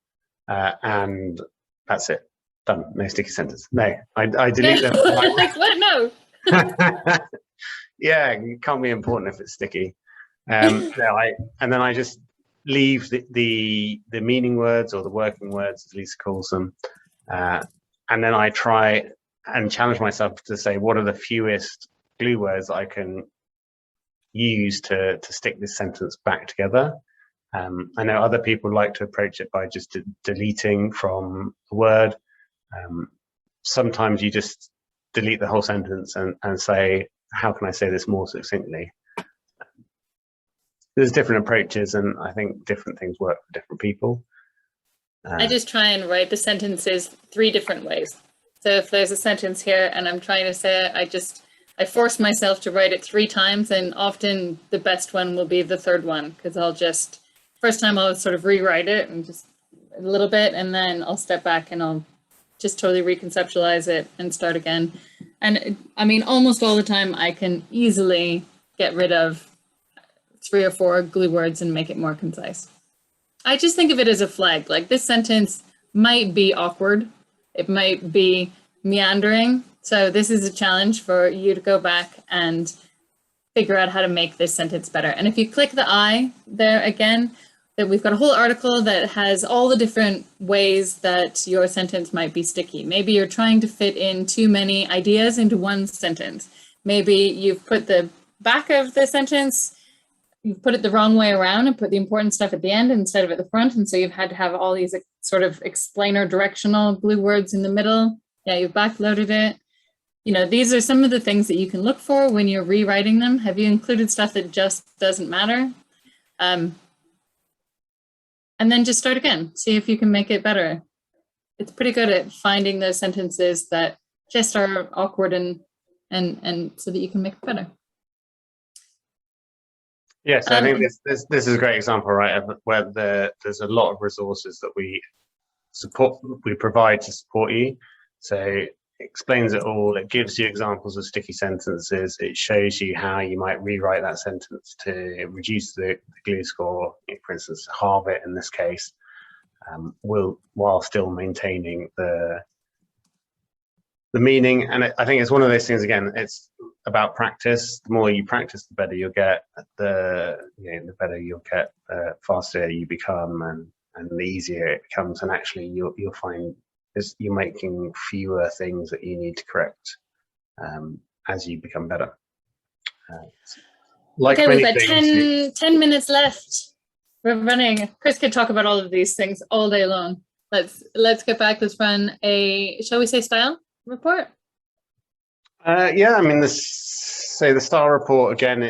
and that's it. Done. No sticky sentence. No, I delete them. Like, what? No. Yeah, it can't be important if it's sticky. No, and then I just leave the meaning words, or the working words, as Lisa calls them, and then I try and challenge myself to say, what are the fewest glue words I can use to stick this sentence back together. I know other people like to approach it by just deleting from a word. Sometimes you just delete the whole sentence and say, how can I say this more succinctly? There's different approaches, and I think different things work for different people. I just try and write the sentences 3 different ways. So if there's a sentence here and I'm trying to say it, I force myself to write it 3 times, and often the best one will be the 3rd one, because first time I'll sort of rewrite it and just a little bit, and then I'll step back and I'll just totally reconceptualize it and start again. And I mean, almost all the time I can easily get rid of 3 or 4 glue words and make it more concise. I just think of it as a flag. Like, this sentence might be awkward. It might be meandering. So this is a challenge for you to go back and figure out how to make this sentence better. And if you click the I there again, that we've got a whole article that has all the different ways that your sentence might be sticky. Maybe you're trying to fit in too many ideas into one sentence. Maybe you've put the back of the sentence, you've put it the wrong way around and put the important stuff at the end instead of at the front. And so you've had to have all these sort of explainer directional glue words in the middle. Yeah, you've backloaded it. These are some of the things that you can look for when you're rewriting them. Have you included stuff that just doesn't matter? And then just start again. See if you can make it better. It's pretty good at finding those sentences that just are awkward and so that you can make it better. Yes, I think this is a great example, right, of where there's a lot of resources that we provide to support you. So it explains it all. It gives you examples of sticky sentences. It shows you how you might rewrite that sentence to reduce the glue score, for instance, halve it in this case, while still maintaining the meaning. And I think it's one of those things, again, it's about practice. The more you practice, the better you'll get. The better you'll get, the faster you become, and the easier it becomes. And actually, you'll find you're making fewer things that you need to correct as you become better. Okay, we've got 10 minutes left. We're running. Chris could talk about all of these things all day long. Let's get back. Let's run a, shall we say, style report? Yeah, I mean, the style report, again,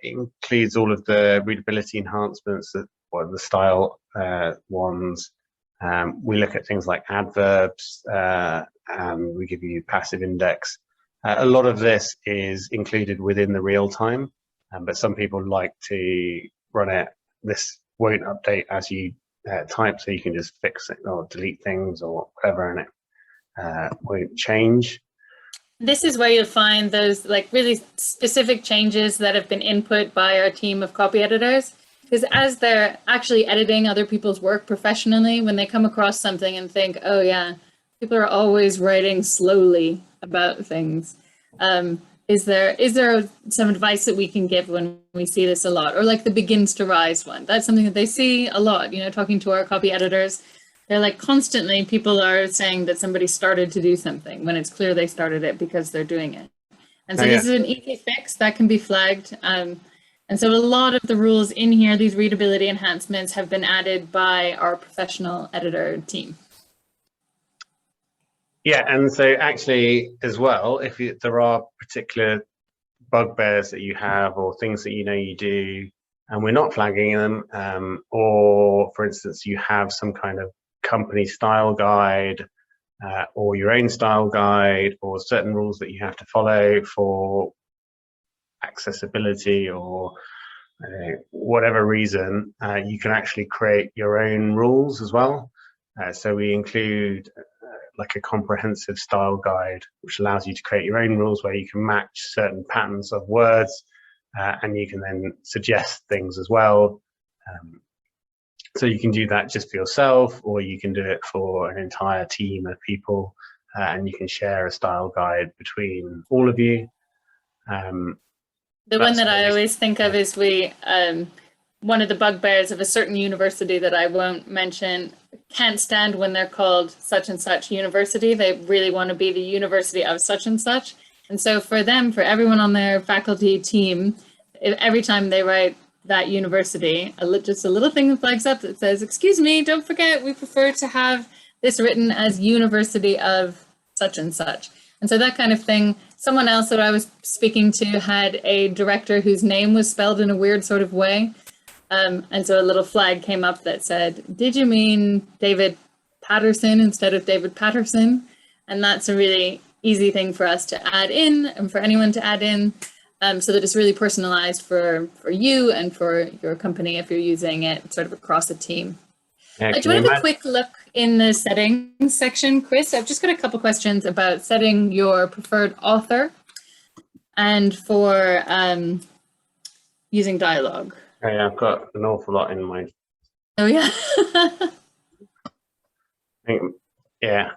includes all of the readability enhancements, the style ones. We look at things like adverbs, and we give you passive index. A lot of this is included within the real time, but some people like to run it. This won't update as you type, so you can just fix it or delete things or whatever, and it won't change. This is where you'll find those really specific changes that have been input by our team of copy editors. Because as they're actually editing other people's work professionally, when they come across something and think, oh yeah, people are always writing slowly about things. Is there some advice that we can give when we see this a lot? Or like the begins to rise one? That's something that they see a lot, talking to our copy editors. They're constantly, people are saying that somebody started to do something when it's clear they started it because they're doing it. And so this is an easy fix that can be flagged. And so a lot of the rules in here, these readability enhancements, have been added by our professional editor team. Yeah, and so actually as well, if there are particular bugbears that you have or things that you do, and we're not flagging them, or for instance, you have some kind of company style guide or your own style guide or certain rules that you have to follow for accessibility or whatever reason, you can actually create your own rules as well. So we include like a comprehensive style guide, which allows you to create your own rules where you can match certain patterns of words, and you can then suggest things as well. So you can do that just for yourself, or you can do it for an entire team of people, and you can share a style guide between all of you. The one that I always think of is one of the bugbears of a certain university that I won't mention can't stand when they're called such and such university. They really want to be the university of such and such. And so for them, for everyone on their faculty team, every time they write that university, just a little thing that flags up that says, excuse me, don't forget, we prefer to have this written as University of such and such. And so that kind of thing. Someone else that I was speaking to had a director whose name was spelled in a weird sort of way. And so a little flag came up that said, did you mean David Patterson instead of David Patterson? And that's a really easy thing for us to add in and for anyone to add in, so that it's really personalized for you and for your company if you're using it sort of across a team. Do you want to have a quick look in the settings section, Chris? I've just got a couple questions about setting your preferred author and for using dialogue. Yeah, I've got an awful lot in mind. Oh, yeah. Yeah.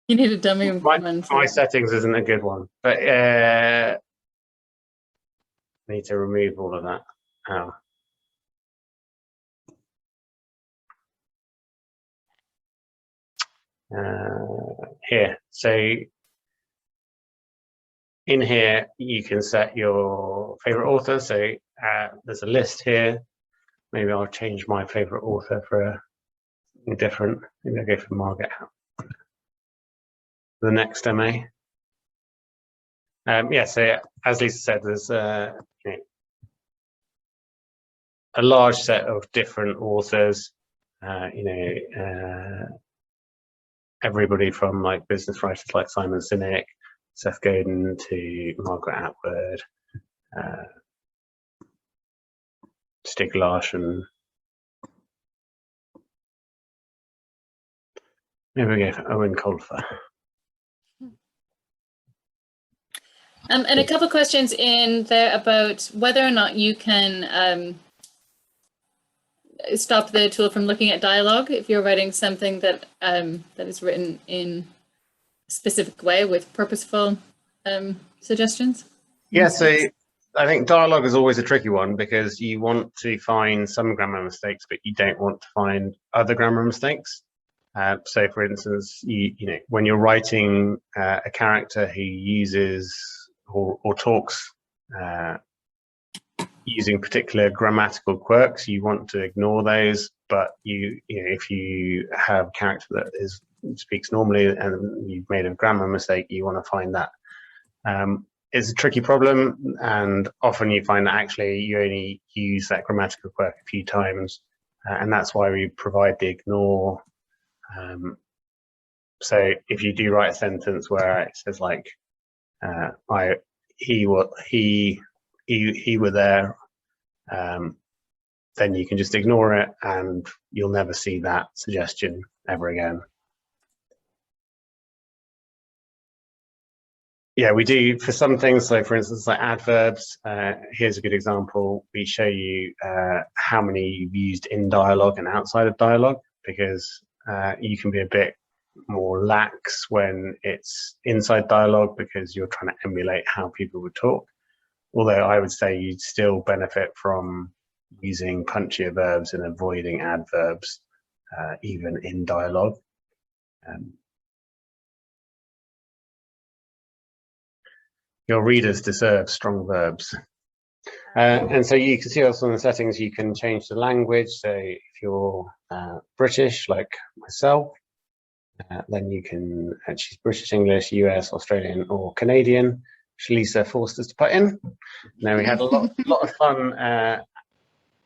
You need a dummy one. My settings isn't a good one, but I need to remove all of that. Here, so in here you can set your favorite author. So there's a list here. Maybe I'll change my favorite author for a different. Maybe I'll go for Margaret. The next MA. Yeah, so as Lisa said, there's a large set of different authors. Everybody from like business writers like Simon Sinek, Seth Godin, to Margaret Atwood, Stieg Larsson. Maybe we go for Owen Colfer. And a couple questions in there about whether or not you can stop the tool from looking at dialogue if you're writing something that that is written in a specific way with purposeful suggestions. Yeah, so I think dialogue is always a tricky one because you want to find some grammar mistakes, but you don't want to find other grammar mistakes. So, for instance, when you're writing a character who uses or talks using particular grammatical quirks, you want to ignore those. But if you have a character that speaks normally and you've made a grammar mistake, you want to find that. It's a tricky problem, and often you find that actually you only use that grammatical quirk a few times, and that's why we provide the ignore. So if you do write a sentence where it says like he were there, then you can just ignore it and you'll never see that suggestion ever again. Yeah, we do for some things. So for instance, like adverbs, here's a good example. We show you how many you've used in dialogue and outside of dialogue, because you can be a bit more lax when it's inside dialogue because you're trying to emulate how people would talk. Although I would say you'd still benefit from using punchier verbs and avoiding adverbs, even in dialogue. Your readers deserve strong verbs. And so you can see also in the settings, you can change the language. So if you're British, like myself, then you can choose British, English, US, Australian, or Canadian, which Lisa forced us to put in. Now we had a lot of fun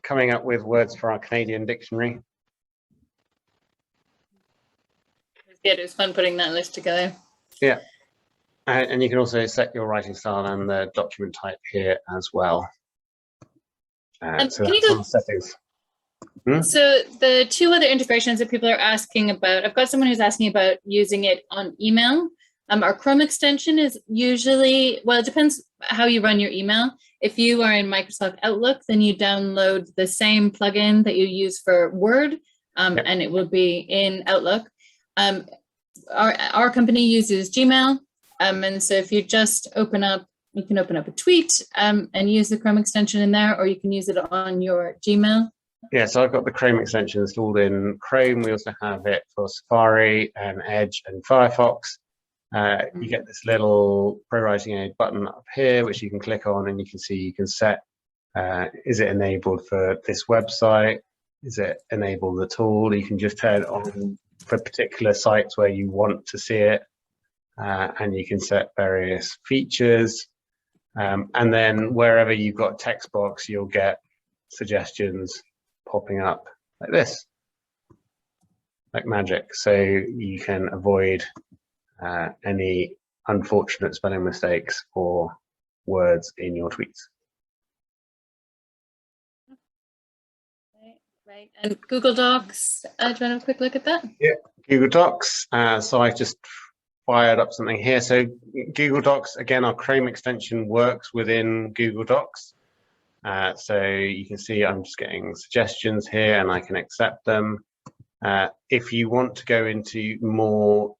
coming up with words for our Canadian dictionary. It was fun putting that list together. Yeah. And you can also set your writing style and the document type here as well. So can you that's go? on settings. So the two other integrations that people are asking about, I've got someone who's asking about using it on email. Our Chrome extension is usually, well, it depends how you run your email. If you are in Microsoft Outlook, then you download the same plugin that you use for Word, and it will be in Outlook. Our company uses Gmail, and so if you just open up, you can open up a tweet and use the Chrome extension in there, or you can use it on your Gmail. Yeah, so I've got the Chrome extension installed in Chrome. We also have it for Safari and Edge and Firefox. You get this little ProWritingAid button up here, which you can click on, and you can see you can set, is it enabled for this website? Is it enabled at all? You can just turn it on for particular sites where you want to see it, and you can set various features. And then wherever you've got text box, you'll get suggestions popping up like this, like magic. So you can avoid any unfortunate spelling mistakes or words in your tweets. Right. And Google Docs, do you want to have a quick look at that? Yeah, Google Docs. So I just fired up something here. So Google Docs, again, our Chrome extension works within Google Docs. So you can see I'm just getting suggestions here and I can accept them. If you want to go into more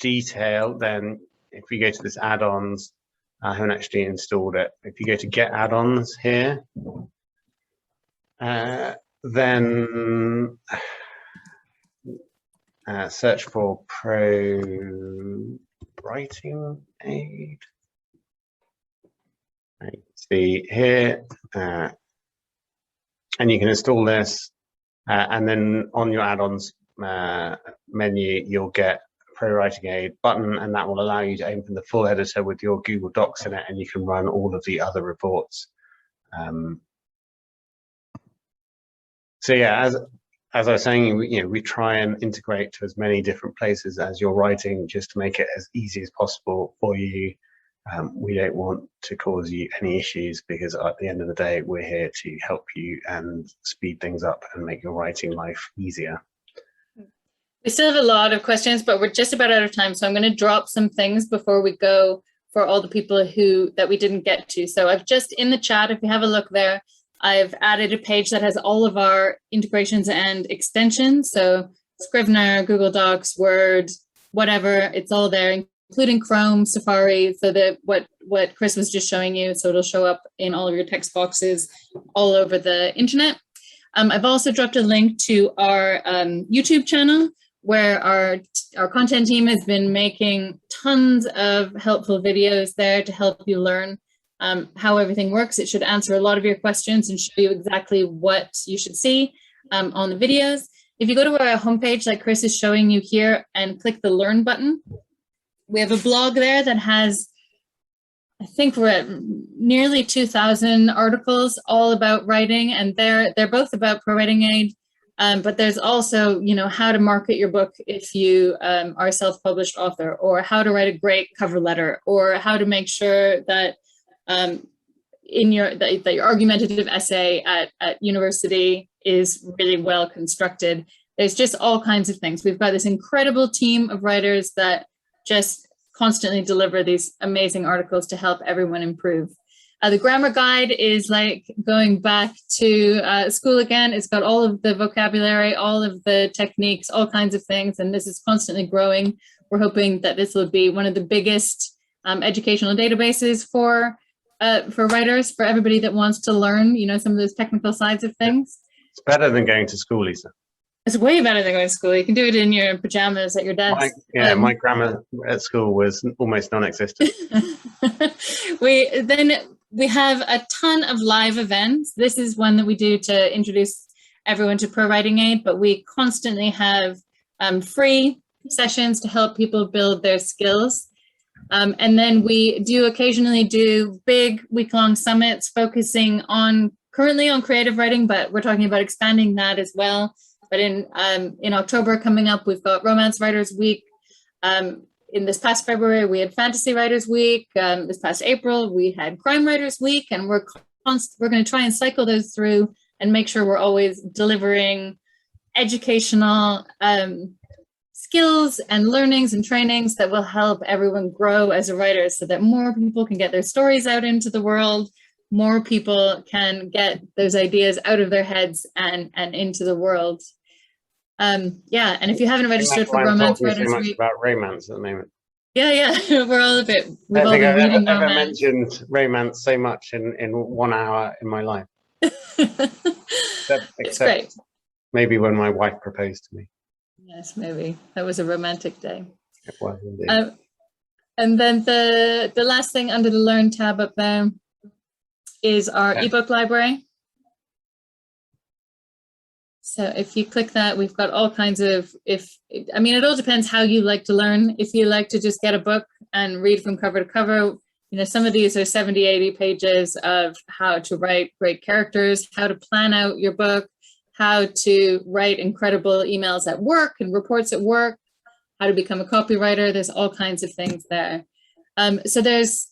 detail, then if you go to this add-ons, I haven't actually installed it. If you go to get add-ons here, then search for ProWritingAid. You see here, and you can install this, and then on your add-ons menu, you'll get ProWritingAid button, and that will allow you to open the full editor with your Google Docs in it, and you can run all of the other reports. So yeah, as I was saying, we try and integrate to as many different places as you're writing, just to make it as easy as possible for you. We don't want to cause you any issues, because at the end of the day, we're here to help you and speed things up and make your writing life easier. We still have a lot of questions, but we're just about out of time. So I'm going to drop some things before we go for all the people that we didn't get to. So I've just in the chat, if you have a look there, I've added a page that has all of our integrations and extensions. So Scrivener, Google Docs, Word, whatever, it's all there, including Chrome, Safari, so that what Chris was just showing you. So it'll show up in all of your text boxes all over the internet. I've also dropped a link to our YouTube channel, where our content team has been making tons of helpful videos there to help you learn how everything works. It should answer a lot of your questions and show you exactly what you should see on the videos. If you go to our homepage, like Chris is showing you here, and click the Learn button, we have a blog there that has, I think we're at nearly 2,000 articles all about writing, and they're both about ProWritingAid. But there's also, how to market your book if you are a self-published author, or how to write a great cover letter, or how to make sure that your argumentative essay at university is really well constructed. There's just all kinds of things. We've got this incredible team of writers that just constantly deliver these amazing articles to help everyone improve. The grammar guide is like going back to school again. It's got all of the vocabulary, all of the techniques, all kinds of things, and this is constantly growing. We're hoping that this will be one of the biggest educational databases for writers, for everybody that wants to learn, some of those technical sides of things. It's better than going to school, Lisa. It's way better than going to school. You can do it in your pajamas at your desk. My grammar at school was almost non-existent. We have a ton of live events. This is one that we do to introduce everyone to ProWritingAid, but we constantly have free sessions to help people build their skills. And then we do occasionally do big week-long summits focusing currently on creative writing, but we're talking about expanding that as well. But in October coming up, we've got Romance Writers Week. In this past February, we had Fantasy Writers Week. This past April, we had Crime Writers Week, and we're we're going to try and cycle those through and make sure we're always delivering educational skills and learnings and trainings that will help everyone grow as a writer, so that more people can get their stories out into the world, more people can get those ideas out of their heads and into the world. Yeah, and if you haven't registered for Romance Writers so much about romance at the moment. Yeah, we're all a bit. I don't think I've ever romance. mentioned romance so much in 1 hour in my life. It's great. Maybe when my wife proposed to me. Yes, maybe that was a romantic day. It was indeed. And then the last thing under the Learn tab up there is our ebook library. So if you click that, we've got all kinds of, I mean, it all depends how you like to learn. If you like to just get a book and read from cover to cover, you know, some of these are 70, 80 pages of how to write great characters, how to plan out your book, how to write incredible emails at work and reports at work, how to become a copywriter. There's all kinds of things there. So there's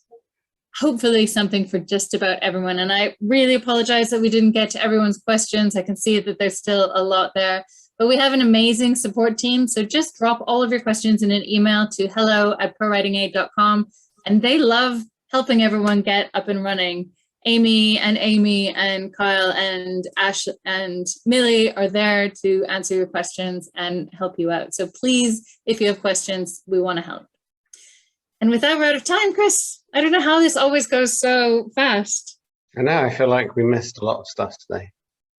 hopefully something for just about everyone. And I really apologize that we didn't get to everyone's questions. I can see that there's still a lot there, but we have an amazing support team. So just drop all of your questions in an email to hello@ProWritingAid.com. And they love helping everyone get up and running. Amy and Kyle and Ash and Millie are there to answer your questions and help you out. So please, if you have questions, we want to help. And with that, we're out of time, Chris. I don't know how this always goes so fast. I know, I feel like we missed a lot of stuff today.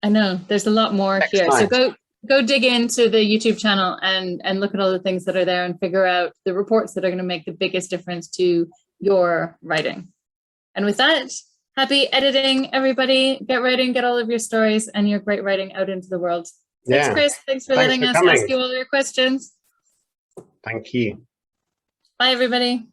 I know, there's a lot more here. So go dig into the YouTube channel and look at all the things that are there and figure out the reports that are going to make the biggest difference to your writing. And with that, happy editing, everybody. Get writing, get all of your stories and your great writing out into the world. Thanks, Chris. Thanks for letting us ask you all your questions. Thank you. Bye, everybody.